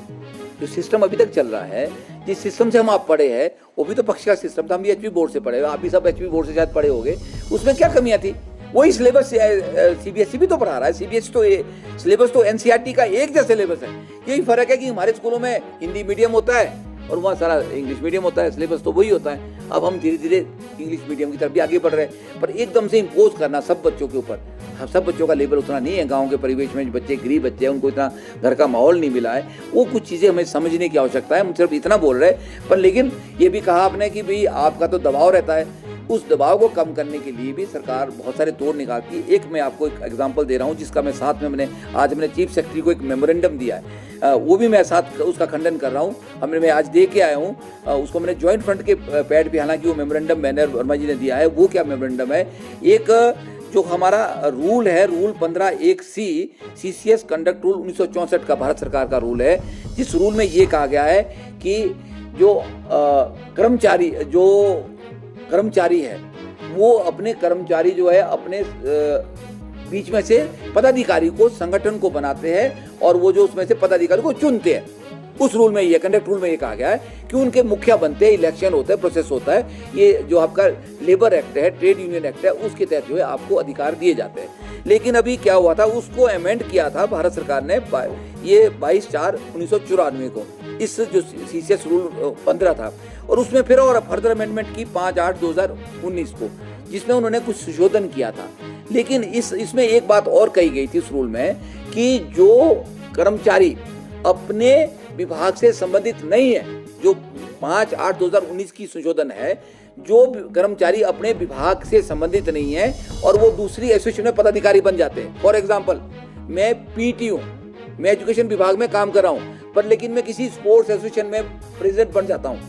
B: जो सिस्टम अभी तक चल रहा है, जिस सिस्टम से हम आप पढ़े हैं, वो भी तो पक्ष का सिस्टम था। हम भी एचपी बोर्ड से पढ़े, आप भी सब एचपी बोर्ड से शायद पढ़े होंगे। उसमें क्या कमियां थी? वही सिलेबस सीबीएसई भी तो पढ़ा रहा है। सीबीएसई तो सिलेबस तो एनसीईआरटी का एक जैसा सिलेबस है। यही फर्क है कि हमारे स्कूलों में हिंदी मीडियम होता है और वहाँ सारा इंग्लिश मीडियम होता है। सिलेबस तो वही होता है। अब हम धीरे धीरे इंग्लिश मीडियम की तरफ भी आगे बढ़ रहे हैं, पर एकदम से इम्पोज करना सब बच्चों के ऊपर, सब बच्चों का लेवल उतना नहीं है। गाँव के परिवेश में जो बच्चे गरीब बच्चे हैं, उनको इतना घर का माहौल नहीं मिला है। वो कुछ चीज़ें हमें समझने की आवश्यकता है। हम सिर्फ इतना बोल रहे हैं, पर लेकिन ये भी कहा आपने कि भाई आपका तो दबाव रहता है। उस दबाव को कम करने के लिए भी सरकार बहुत सारे तोड़ निकालती है। एक मैं आपको एक एग्जांपल दे रहा हूँ, जिसका मैं साथ में आज मैंने चीफ सेक्रेटरी को एक मेमोरेंडम दिया है, वो भी मैं साथ उसका खंडन कर रहा हूँ। मैं आज दे के आया हूँ उसको। मैंने ज्वाइंट फ्रंट के पैड पे, हालांकि वो मेमोरेंडम बैनर वर्मा जी ने दिया है। वो क्या मेमोरेंडम है? एक जो हमारा रूल है, rule 15(1)C CCS conduct rule 1964 का भारत सरकार का रूल है, जिस रूल में ये कहा गया है कि जो कर्मचारी है वो अपने कर्मचारी जो है अपने बीच में से पदाधिकारी को, संगठन को बनाते हैं और वो जो उसमें से पदाधिकारी को चुनते हैं। उस रूल में ये कंडक्ट रूल में ये कहा गया है कि उनके मुखिया बनते हैं, इलेक्शन होता है, प्रोसेस होता है। ये जो आपका लेबर एक्ट है, ट्रेड यूनियन एक्ट है, उसके तहत जो है आपको अधिकार दिए जाते हैं। लेकिन अभी क्या हुआ था, उसको अमेंड किया था भारत सरकार ने, ये 22/4/1994 को, इस जो सीसीएस रूल 15 था, और उसमें फिर और फर्दर अमेंडमेंट की 5/8/2019 को, जिसमें उन्होंने कुछ संशोधन किया था। लेकिन इसमें एक बात और कही गई थी उस रूल में कि जो कर्मचारी अपने विभाग से संबंधित नहीं है, जो 5/8/2019 की संशोधन है, जो कर्मचारी अपने विभाग से संबंधित नहीं है और वो दूसरी एसोसिएशन में पदाधिकारी बन जाते हैं। फॉर एग्जाम्पल, मैं पीटी हूँ, मैं एजुकेशन विभाग में काम कर रहा हूँ, पर लेकिन मैं किसी स्पोर्ट्स एसोसिएशन में प्रेसिडेंट बन जाता हूँ।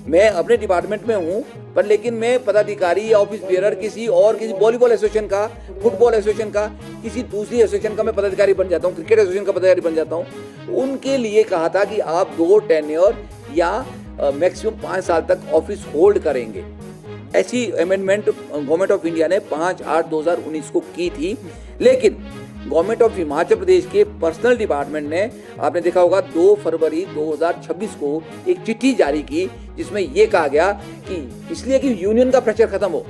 B: मैं अपने डिपार्टमेंट में हूँ, पर लेकिन मैं पदाधिकारी या ऑफिस बियरर किसी वॉलीबॉल एसोसिएशन का, फुटबॉल एसोसिएशन का, किसी दूसरी एसोसिएशन का मैं पदाधिकारी बन जाता हूँ, क्रिकेट एसोसिएशन का पदाधिकारी बन जाता हूँ। उनके लिए कहा था कि आप 2 टेन्योर या मैक्सिमम 5 साल तक ऑफिस होल्ड करेंगे। ऐसी अमेंडमेंट गवर्नमेंट ऑफ इंडिया ने 5/8/2019 को की थी। लेकिन गवर्नमेंट ऑफ हिमाचल प्रदेश के पर्सनल डिपार्टमेंट ने, आपने देखा होगा, 2 फरवरी 2026 को एक चिट्ठी जारी की, जिसमें यह कहा गया कि इसलिए कि यूनियन का प्रेशर खत्म हो,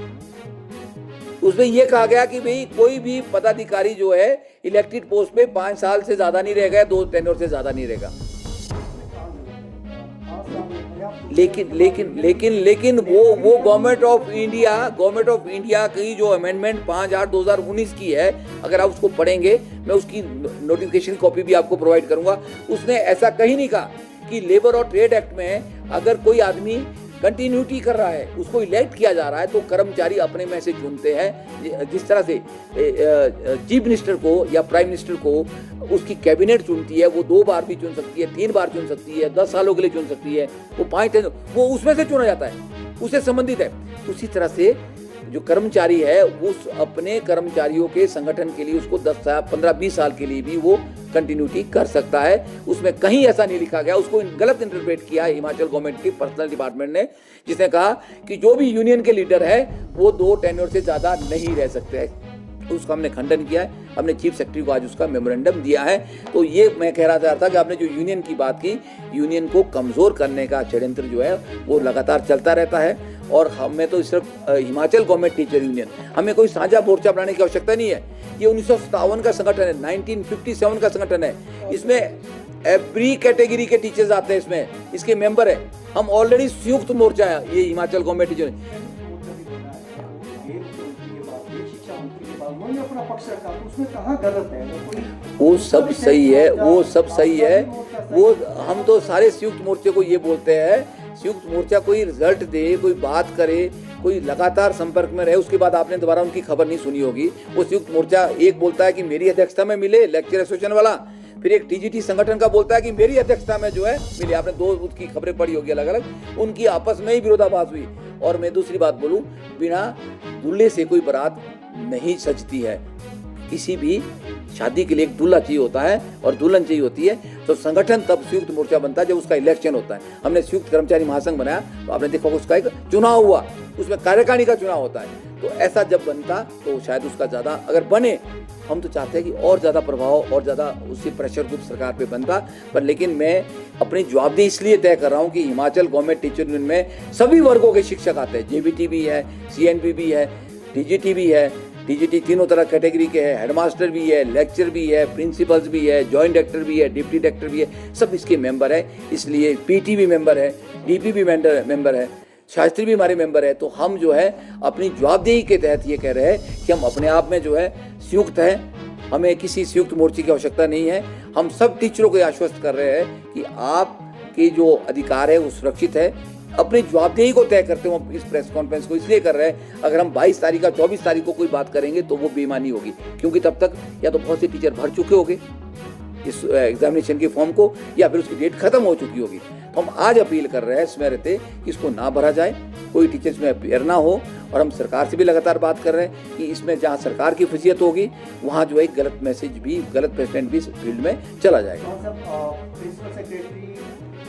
B: उसमें यह कहा गया कि भाई कोई भी पदाधिकारी जो है इलेक्टेड पोस्ट पे 5 साल से ज्यादा नहीं रहेगा, 2 टेन्योर से ज्यादा नहीं रहेगा। लेकिन वो गवर्नमेंट ऑफ इंडिया की जो अमेंडमेंट 5/8/2019 की है, अगर आप उसको पढ़ेंगे, मैं उसकी नोटिफिकेशन कॉपी भी आपको प्रोवाइड करूंगा। उसने ऐसा कहीं नहीं कहा कि लेबर और ट्रेड एक्ट में अगर कोई आदमी कंटिन्यूटी कर रहा है, उसको इलेक्ट किया जा रहा है, तो कर्मचारी अपने में से चुनते हैं। जिस तरह से चीफ मिनिस्टर को या प्राइम मिनिस्टर को उसकी कैबिनेट चुनती है, वो 2 बार भी चुन सकती है, 3 बार चुन सकती है, 10 सालों के लिए चुन सकती है, वो 5 वो उसमें से चुना जाता है, उससे संबंधित है। उसी तरह से जो कर्मचारी है, उस अपने कर्मचारियों के संगठन के लिए उसको 10 साल, 15-20 साल के लिए भी वो कंटिन्यूटी कर सकता है। उसमें कहीं ऐसा नहीं लिखा गया, उसको गलत इंटरप्रेट किया हिमाचल गवर्नमेंट की पर्सनल डिपार्टमेंट ने, जिसने कहा कि जो भी यूनियन के लीडर है वो 2 टेन्योर से ज्यादा नहीं रह सकते हैं। उसका हमने खंडन किया है, हमने चीफ सेक्रेटरी को आज उसका मेमोरेंडम दिया है। तो ये मैं कह रहा था कि आपने जो यूनियन की बात की, यूनियन को कमजोर करने का षड्यंत्र जो है वो लगातार चलता रहता है। और हमें तो सिर्फ हिमाचल गवर्नमेंट टीचर यूनियन, हमें कोई साझा मोर्चा बनाने की आवश्यकता नहीं है। ये 1957 का संगठन है, 1957 का संगठन है। इसमें एवरी कैटेगरी के टीचर्स आते हैं, इसमें इसके मेंबर है। हम ऑलरेडी संयुक्त मोर्चा है ये हिमाचल गवर्नमेंट टीचर।
D: उन्होंने अपना पक्ष रखा, तो उसमें कहाँ गलत है?
B: वो सब सही है, वो सब सही है। वो हम तो सारे संयुक्त मोर्चे को ये बोलते हैं, संयुक्त मोर्चा कोई रिजल्ट दे, कोई बात करे, कोई लगातार संपर्क में रहे, उसके बाद आपने दोबारा उनकी खबर नहीं सुनी होगी। वो संयुक्त मोर्चा एक बोलता है कि मेरी अध्यक्षता में मिले लेक्चर एसोसिएशन वाला, फिर एक टीजीटी संगठन का बोलता है कि मेरी अध्यक्षता में जो है मिले। आपने दो उसकी खबरें पढ़ी होगी अलग अलग, उनकी आपस में ही विरोधाभास हुई। और मैं दूसरी बात बोलूं, बिना दूल्हे से कोई बारात नहीं सजती है। किसी भी शादी के लिए एक दूल्हा चाहिए होता है और दुल्हन चाहिए होती है। तो संगठन तब संयुक्त मोर्चा बनता है जब उसका इलेक्शन होता है। हमने संयुक्त कर्मचारी महासंघ बनाया तो आपने देखा उसका एक चुनाव हुआ, उसमें कार्यकारिणी का चुनाव होता है। तो ऐसा जब बनता तो शायद उसका ज़्यादा अगर बने, हम तो चाहते हैं कि और ज़्यादा प्रभाव और ज़्यादा उससे प्रेशर ग्रुप सरकार पे बनता। पर लेकिन मैं अपनी जवाबदेही इसलिए तय कर रहा हूँ कि हिमाचल गवर्नमेंट टीचर यूनियन में सभी वर्गों के शिक्षक आते हैं। जेबीटी भी है, सीएनपी भी है, टीजीटी भी है। टीजीटी तीनों तरह कैटेगरी के हैं, हेडमास्टर भी है, लेक्चर भी है, प्रिंसिपल्स भी है, जॉइंट डायरेक्टर भी है, डिप्टी डायरेक्टर भी है, सब इसके मेंबर है। इसलिए पीटी भी मेंबर है, डीपी भी मेंबर है, शास्त्री भी हमारे मेंबर है। तो हम जो है अपनी जवाबदेही के तहत ये कह रहे हैं कि हम अपने आप में जो है संयुक्त हैं, हमें किसी संयुक्त मोर्चे की आवश्यकता नहीं है। हम सब टीचरों को आश्वस्त कर रहे हैं कि आपके जो अधिकार है वो सुरक्षित है। अपनी जवाबदेही को तय करते हुए इस प्रेस कॉन्फ्रेंस को इसलिए कर रहे हैं। अगर हम 22 तारीख का 24 तारीख को कोई बात करेंगे तो वो बेईमानी होगी, क्योंकि तब तक या तो बहुत से टीचर भर चुके होंगे इस एग्जामिनेशन के फॉर्म को, या फिर उसकी डेट खत्म हो चुकी होगी। तो हम आज अपील कर रहे हैं समय रहते कि इसको ना भरा जाए, कोई टीचर्स में अपेयर ना हो। और हम सरकार से भी लगातार बात कर रहे हैं कि इसमें जहाँ सरकार की फजीयत होगी वहाँ जो है गलत मैसेज भी, गलत प्रेसिडेंट भी फील्ड में चला जाएगा।
D: प्रिंसिपल सेक्रेटरी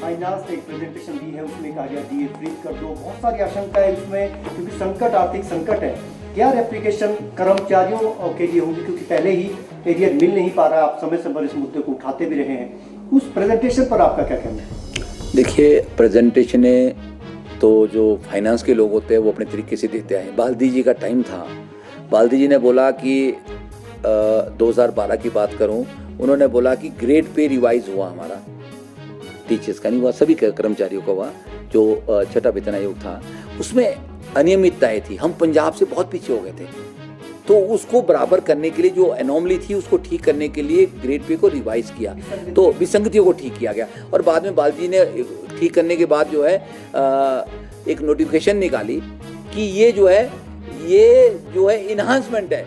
D: फाइनेंस ने एक प्रेजेंटेशन दी है, उसमें कहा गया डीए फ्रीज कर दो। बहुत सारी आशंका है उसमें, क्योंकि संकट, आर्थिक संकट है। क्या रेप्लिकेशन कर्मचारियों के लिए होंगी, क्योंकि पहले ही एरियर मिल नहीं पा रहा, आप समय समय पर इस मुद्दे को उठाते भी रहे हैं। उस प्रेजेंटेशन पर आपका क्या कहना है?
B: देखिए, प्रेजेंटेशनें तो जो फाइनेंस के लोग होते हैं वो अपने तरीके से देते हैं। बाल्दी जी का टाइम था, बाल्दी जी ने बोला कि 2012 की बात करूं, उन्होंने बोला कि ग्रेड पे रिवाइज हुआ हमारा, टीचर्स का नहीं हुआ, सभी कर्मचारियों का हुआ। जो छठा वेतन आयोग था उसमें अनियमितताएं थी, हम पंजाब से बहुत पीछे हो गए थे। तो उसको बराबर करने के लिए, जो एनोमली थी उसको ठीक करने के लिए ग्रेड पे को रिवाइज किया, तो विसंगतियों को ठीक किया गया। और बाद में बाल्दी ने ठीक करने के बाद जो है एक नोटिफिकेशन निकाली कि ये जो है इन्हांसमेंट है,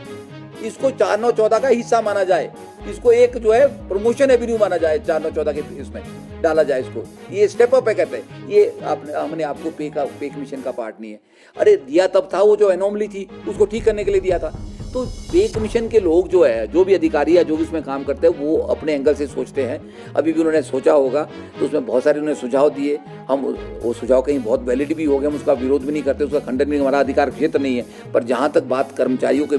B: इसको 4-9-14 का हिस्सा माना जाए, इसको एक जो है प्रमोशन एवेन्यू माना जाए, 4-9-14 के इसमें डाला जाए इसको। ये स्टेप अप है, कहते हैं ये हमने आपको पे कमीशन का पार्ट नहीं है। अरे दिया तब था, वो जो एनोमली थी उसको ठीक करने के लिए दिया था। तो पे कमीशन के लोग जो है, जो भी अधिकारी है, जो भी उसमें काम करते हैं, वो अपने एंगल से सोचते हैं। अभी भी उन्होंने सोचा होगा, तो उसमें बहुत सारे उन्होंने सुझाव दिए। हम वो सुझाव कहीं बहुत वैलिड भी हो गए, हम उसका विरोध भी नहीं करते, उसका खंडन भी, हमारा अधिकार क्षेत्र नहीं है। पर जहाँ तक बात कर्मचारियों के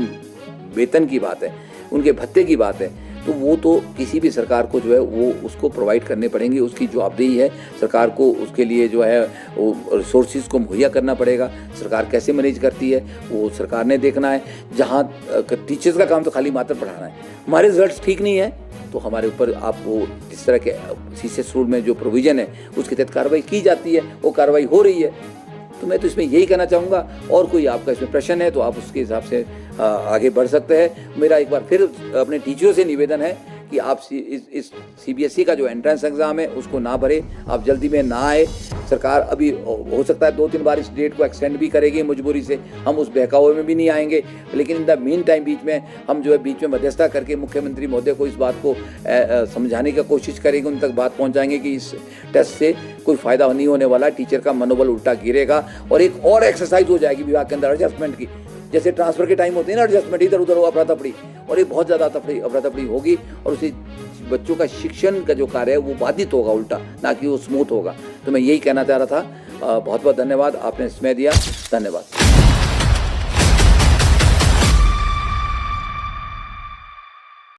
B: वेतन की बात है, उनके भत्ते की बात है, तो वो तो किसी भी सरकार को जो है वो उसको प्रोवाइड करने पड़ेंगे। उसकी जवाबदेही है, सरकार को उसके लिए जो है वो रिसोर्सेज को मुहैया करना पड़ेगा। सरकार कैसे मैनेज करती है वो सरकार ने देखना है। जहाँ टीचर्स का काम तो खाली मात्र पढ़ाना है, हमारे रिजल्ट्स ठीक नहीं है तो हमारे ऊपर आपको जिस तरह के सीसीएस रूल में जो प्रोविज़न है उसके तहत कार्रवाई की जाती है, वो कार्रवाई हो रही है। तो मैं तो इसमें यही कहना चाहूँगा। और कोई आपका इसमें प्रश्न है तो आप उसके हिसाब से आगे बढ़ सकते हैं। मेरा एक बार फिर अपने टीचरों से निवेदन है कि आप इस सीबीएसई का जो एंट्रेंस एग्ज़ाम है उसको ना भरें, आप जल्दी में ना आए। सरकार अभी हो सकता है 2-3 बार इस डेट को एक्सटेंड भी करेगी मजबूरी से, हम उस बहकावे में भी नहीं आएंगे। लेकिन इन द मीन टाइम बीच में हम जो है बीच में मध्यस्थता करके मुख्यमंत्री महोदय को इस बात को समझाने की कोशिश करेंगे, उन तक बात पहुँचाएंगे कि इस टेस्ट से कोई फ़ायदा नहीं होने वाला, टीचर का मनोबल उल्टा गिरेगा। और एक और एक्सरसाइज हो जाएगी विभाग के अंदर एडजस्टमेंट की, जैसे ट्रांसफर के टाइम होते हैं ना एडजस्टमेंट, इधर उधर अफरा तफड़ी, और ये बहुत ज़्यादा अफरा तफड़ी होगी और उसे बच्चों का शिक्षण का जो कार्य है वो बाधित होगा उल्टा, ना कि वो स्मूथ होगा। तो मैं यही कहना चाह रहा था। बहुत बहुत धन्यवाद, आपने समय दिया, धन्यवाद।